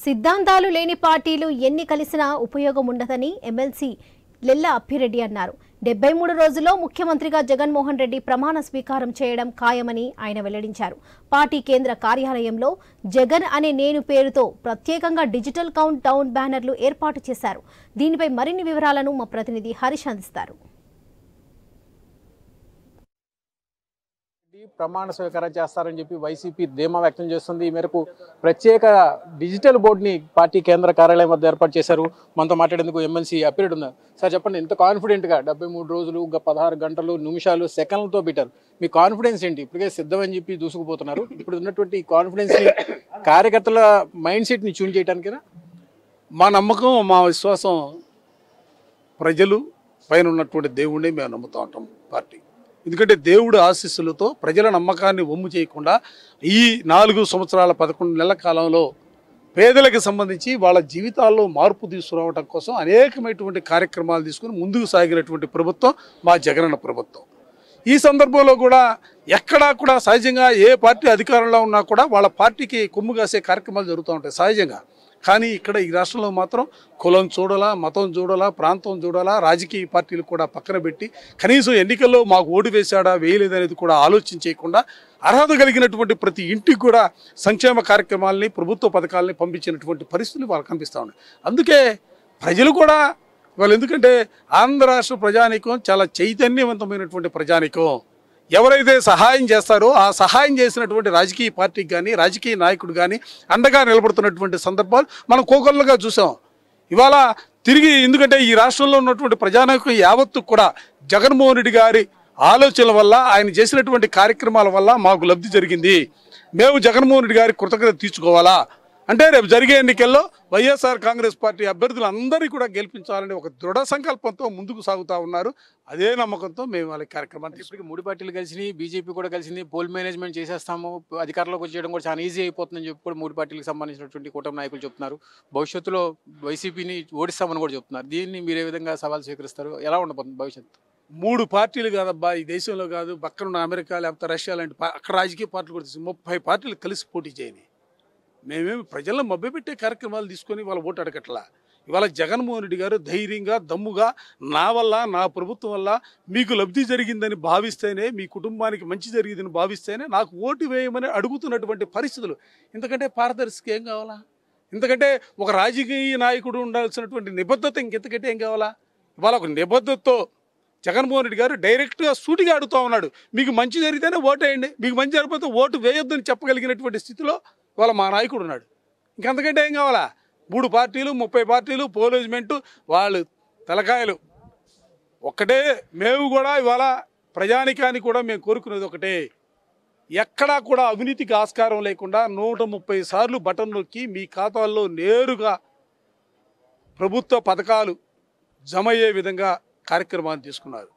సిద్ధాంతాలు లేని పార్టీలు ఎన్ని కలిసినా ఉపయోగం ఉండదని ఎమ్మెల్సీ లెల్ల అప్పిరెడ్డి అన్నారు. 73 రోజుల్లో ముఖ్యమంత్రిగా జగన్మోహన్ రెడ్డి ప్రమాణ స్వీకారం చేయడం ఖాయమని ఆయన వెల్లడించారు. పార్టీ కేంద్ర కార్యాలయంలో జగన్ అనే నేను పేరుతో ప్రత్యేకంగా డిజిటల్ కౌంట్ డౌన్ బ్యానర్లు ఏర్పాటు చేశారు. దీనిపై మరిన్ని వివరాలను మా ప్రతినిధి హరీష్ అందిస్తారు. ప్రమాణ స్వీకారం చేస్తారని చెప్పి వైసీపీ ధీమా వ్యక్తం చేస్తుంది. ఈ మేరకు ప్రత్యేక డిజిటల్ బోర్డుని పార్టీ కేంద్ర కార్యాలయం వద్ద ఏర్పాటు చేశారు. మనతో మాట్లాడేందుకు ఎమ్మెల్సీ అప్పిరెడ్డి ఉన్నారు. సార్ చెప్పండి, ఇంత కాన్ఫిడెంట్గా 73 రోజులు 16 గంటలు నిమిషాలు సెకండ్లతో పెట్టారు. మీ కాన్ఫిడెన్స్ ఏంటి? ఇప్పటికే సిద్ధమని చెప్పి దూసుకుపోతున్నారు. ఇప్పుడు ఉన్నటువంటి కాన్ఫిడెన్స్ని కార్యకర్తల మైండ్ సెట్ని ట్యూన్ చేయడానికినా? మా నమ్మకం, మా విశ్వాసం ప్రజలు పైన ఉన్నటువంటి దేవుడిని మేము నమ్ముతూ ఉంటాం పార్టీ. ఎందుకంటే దేవుడు ఆశీస్సులతో ప్రజల నమ్మకాన్ని వమ్ము చేయకుండా ఈ 4 సంవత్సరాల 11 నెలల కాలంలో పేదలకు సంబంధించి వాళ్ళ జీవితాల్లో మార్పు తీసుకురావడం కోసం అనేకమైనటువంటి కార్యక్రమాలు తీసుకుని ముందుకు సాగినటువంటి ప్రభుత్వం మా జగనన్న ప్రభుత్వం. ఈ సందర్భంలో కూడా ఎక్కడా కూడా సహజంగా ఏ పార్టీ అధికారంలో ఉన్నా కూడా వాళ్ళ పార్టీకి కొమ్ము కాసే కార్యక్రమాలు జరుగుతూ ఉంటాయి సహజంగా. కానీ ఇక్కడ ఈ రాష్ట్రంలో మాత్రం కులం చూడాలా, మతం చూడాలా, ప్రాంతం చూడాలా, రాజకీయ పార్టీలు కూడా పక్కన పెట్టి కనీసం ఎన్నికల్లో మాకు ఓటు వేశాడా వేయలేదనేది కూడా ఆలోచించేయకుండా అర్హత కలిగినటువంటి ప్రతి ఇంటికి కూడా సంక్షేమ కార్యక్రమాలని, ప్రభుత్వ పథకాలని పంపించినటువంటి పరిస్థితులు వాళ్ళకి కనిపిస్తూ ఉన్నాయి. అందుకే ప్రజలు కూడా వాళ్ళు, ఎందుకంటే ఆంధ్ర రాష్ట్ర ప్రజానీకం చాలా చైతన్యవంతమైనటువంటి ప్రజానీకం. ఎవరైతే సహాయం చేస్తారో ఆ సహాయం చేసినటువంటి రాజకీయ పార్టీకి కానీ రాజకీయ నాయకుడు కానీ అండగా నిలబడుతున్నటువంటి సందర్భాలు మనం కోకొల్లగా చూసాం. ఇవాళ తిరిగి, ఎందుకంటే ఈ రాష్ట్రంలో ఉన్నటువంటి ప్రజానీకం యావత్తు కూడా జగన్మోహన్ రెడ్డి గారి ఆలోచనల వల్ల, ఆయన చేసినటువంటి కార్యక్రమాల వల్ల మాకు లబ్ధి జరిగింది. మేము జగన్మోహన్ రెడ్డి గారి కృతజ్ఞత తీర్చుకోవాలా అంటే రేపు జరిగే ఎన్నికల్లో వైఎస్ఆర్ కాంగ్రెస్ పార్టీ అభ్యర్థులు అందరినీ కూడా గెలిపించాలని ఒక దృఢ సంకల్పంతో ముందుకు సాగుతూ ఉన్నారు. అదే నమ్మకంతో మేము వాళ్ళ కార్యక్రమాన్ని ఇప్పటికి 3 పార్టీలు కలిసి, బీజేపీ కూడా కలిసింది. పోల్ మేనేజ్మెంట్ చేసేస్తాము, అధికారంలోకి వచ్చేయడం కూడా చాలా ఈజీ అయిపోతుందని చెప్పి కూడా 3 పార్టీలకు సంబంధించినటువంటి కూటమి నాయకులు చెప్తున్నారు. భవిష్యత్తులో వైసీపీని ఓడిస్తామని కూడా చెప్తున్నారు. దీన్ని మీరు ఏ విధంగా సవాల్ స్వీకరిస్తారు? ఎలా ఉండబోతుంది భవిష్యత్తు? 3 పార్టీలు కాదబ్బా, ఈ దేశంలో కాదు, పక్కనున్న అమెరికా లేకపోతే రష్యా లాంటి అక్కడ రాజకీయ పార్టీలు కూడా 30 పార్టీలు కలిసి పోటీ చేయని. మేమేమి ప్రజలను మభ్యపెట్టే కార్యక్రమాలు తీసుకొని వాళ్ళ ఓటు అడగట్లా. ఇవాళ జగన్మోహన్ రెడ్డి గారు ధైర్యంగా, దమ్ముగా నా వల్ల, నా ప్రభుత్వం వల్ల మీకు లబ్ధి జరిగిందని భావిస్తేనే, మీ కుటుంబానికి మంచి జరిగిందని భావిస్తేనే నాకు ఓటు వేయమని అడుగుతున్నటువంటి పరిస్థితులు. ఇంతకంటే పారదర్శక ఏం కావాలా? ఇంతకంటే ఒక రాజకీయ నాయకుడు ఉండాల్సినటువంటి నిబద్ధత ఇంకెంతకంటే ఏం కావాలా? ఇవాళ ఒక నిబద్ధతతో జగన్మోహన్ రెడ్డి గారు డైరెక్ట్గా సూటిగా అడుగుతూ ఉన్నాడు. మీకు మంచి జరిగితేనే ఓటు వేయండి, మీకు మంచి జరిగితే ఓటు వేయొద్దని చెప్పగలిగినటువంటి స్థితిలో ఇవాళ మా నాయకుడు ఉన్నాడు. ఇంకంతకంటే ఏం కావాలా? 3 పార్టీలు, 30 పార్టీలు, పోలీస్మెంటు, వాళ్ళు తలకాయలు ఒక్కటే. మేము కూడా ఇవాళ ప్రజానికాన్ని కూడా మేము కోరుకునేది ఒకటే, ఎక్కడా కూడా అవినీతికి ఆస్కారం లేకుండా 130 సార్లు బటన్ నొక్కి మీ ఖాతాల్లో నేరుగా ప్రభుత్వ పథకాలు జమ అయ్యే విధంగా కార్యక్రమాన్ని తీసుకున్నారు.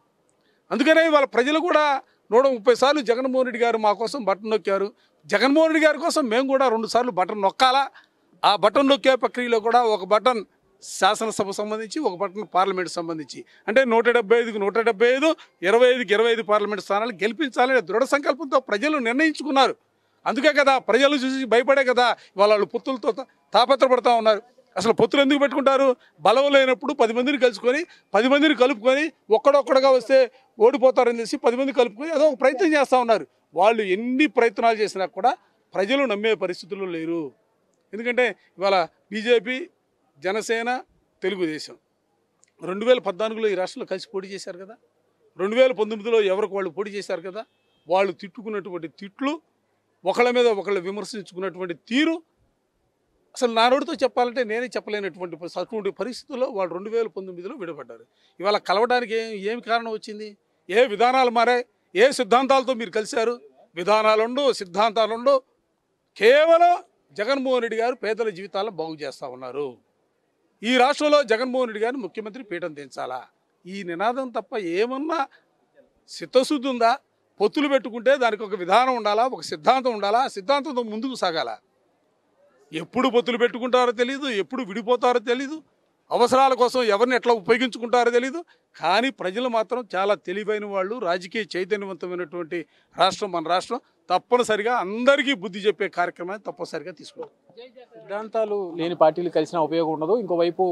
అందుకనే ఇవాళ ప్రజలు కూడా 130 సార్లు జగన్మోహన్ రెడ్డి గారు మా కోసం బటన్ నొక్కారు. జగన్మోహన్ రెడ్డి గారి కోసం మేము కూడా 2 సార్లు బటన్ నొక్కాలా? ఆ బటన్ నొక్కే ప్రక్రియలో కూడా ఒక బటన్ శాసనసభ సంబంధించి, ఒక బటన్ పార్లమెంట్ సంబంధించి, అంటే 175కు 175, 25కి 25 పార్లమెంట్ స్థానాలు గెలిపించాలనే దృఢ సంకల్పంతో ప్రజలు నిర్ణయించుకున్నారు. అందుకే కదా ప్రజలు చూసి భయపడే కదా ఇవాళ వాళ్ళు పొత్తులతో తాపత్రపడుతూ ఉన్నారు. అసలు పొత్తులు ఎందుకు పెట్టుకుంటారు? బలం లేనప్పుడు 10 మందిని కలుసుకొని, 10 మందిని కలుపుకొని ఒక్కడొక్కడగా వస్తే ఓడిపోతారని తెలిసి 10 మంది కలుపుకొని అదో ఒక ప్రయత్నం చేస్తూ ఉన్నారు. వాళ్ళు ఎన్ని ప్రయత్నాలు చేసినా కూడా ప్రజలు నమ్మే పరిస్థితుల్లో లేరు. ఎందుకంటే ఇవాళ బీజేపీ, జనసేన, తెలుగుదేశం 2014లో ఈ రాష్ట్రంలో కలిసి పోటీ చేశారు కదా, 2019లో ఎవరికి వాళ్ళు పోటీ చేశారు కదా. వాళ్ళు తిట్టుకున్నటువంటి తిట్లు, ఒకళ్ళ మీద ఒకళ్ళు విమర్శించుకున్నటువంటి తీరు అసలు నా నోటితో చెప్పాలంటే నేనే చెప్పలేనటువంటి అటువంటి పరిస్థితుల్లో వాళ్ళు 2019లో విడబడ్డారు. ఇవాళ కలవడానికి ఏమి కారణం వచ్చింది? ఏ విధానాలు మారాయి? ఏ సిద్ధాంతాలతో మీరు కలిశారు? విధానాలుండో, సిద్ధాంతాలుండో, కేవలం జగన్మోహన్ రెడ్డి గారు పేదల జీవితాలను బాగు చేస్తూ ఉన్నారు. ఈ రాష్ట్రంలో జగన్మోహన్ రెడ్డి గారిని ముఖ్యమంత్రి పీఠం దించాలా, ఈ నినాదం తప్ప ఏమన్నా చిత్తశుద్ధి ఉందా? పొత్తులు పెట్టుకుంటే దానికి ఒక విధానం ఉండాలా, ఒక సిద్ధాంతం ఉండాలా, ఆ సిద్ధాంతంతో ముందుకు సాగాల. ఎప్పుడు పొత్తులు పెట్టుకుంటారో తెలీదు, ఎప్పుడు విడిపోతారో తెలీదు. అవసరాల కోసం ఎవరిని ఎట్లా ఉపయోగించుకుంటారో తెలీదు. కానీ ప్రజలు మాత్రం చాలా తెలివైన వాళ్ళు, రాజకీయ చైతన్యవంతమైనటువంటి రాష్ట్రం మన రాష్ట్రం. తప్పనిసరిగా అందరికీ బుద్ధి చెప్పే కార్యక్రమాన్ని తప్పనిసరిగా తీసుకోవాలి. సిద్ధాంతాలు లేని పార్టీలు కలిసిన ఉపయోగం ఉండదు. ఇంకోవైపు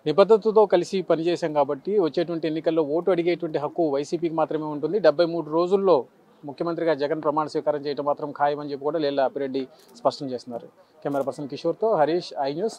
నిబద్ధతతో కలిసి పనిచేశాం కాబట్టి వచ్చేటువంటి ఎన్నికల్లో ఓటు అడిగేటువంటి హక్కు వైసీపీకి మాత్రమే ఉంటుంది. 73 రోజుల్లో ముఖ్యమంత్రిగా జగన్ ప్రమాణ స్వీకారం చేయడం మాత్రం ఖాయమని చెప్పి కూడా లేళ్ల అప్పిరెడ్డి స్పష్టం చేస్తున్నారు. కెమెరా పర్సన్ కిషోర్తో హరీష్, ఐ న్యూస్.